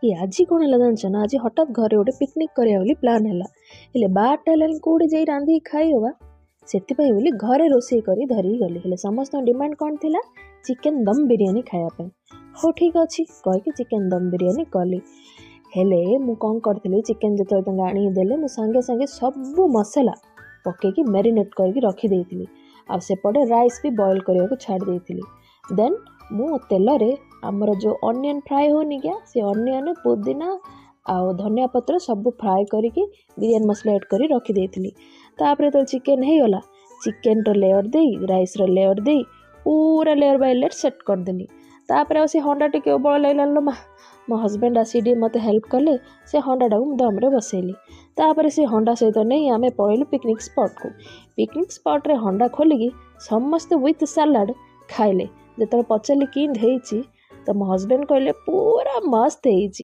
ये आज कौन है जानच ना आज हठात घरे गोटे पिकनिक करा प्लान है हेले बारटा है कौटे जा रांधि खाई बा से घरे रोषे कर धरिकी गली हेले समस्त डिमांड कौन थी चिकेन दम बिरियानी खायापे हो ठीक अच्छे कहीकि चिकेन दम बिरियानी कली हेले मु कौन करी चिकेन जो आनीदे मुझे सांगे सांगे सब मसला पकईकि मैरिनेट करके रखीदे आसेपटे राइस भी बॉयल करने को छाड़ देती देन मु तेल रे आमर जो अनियन फ्राए होनी क्या से अनियन पुदीना आउ धनिया पत्र सब फ्राए करके बिरियानी मसला ऐड कर रखीदे तापर तो चिकेन हो गला चिकेन रो लेयर दे राइस रो लेयर दे पूरा लेयर बाय लेयर सेट करदेली तापर से हंडा टिके बड़ लगे माँ मो हजबैंड आसी मत हेल्प कले से हंडाटा को दम रे बसैली तापर से हंडा सहित नहीं आम पलैलु पिकनिक स्पॉट को पिकनिक स्पॉट रे हंडा खोलिकी समस्ते विथ सलाड खाइले जो पचारि कि तो मो हजबैंड कहले पूरा मस्त है।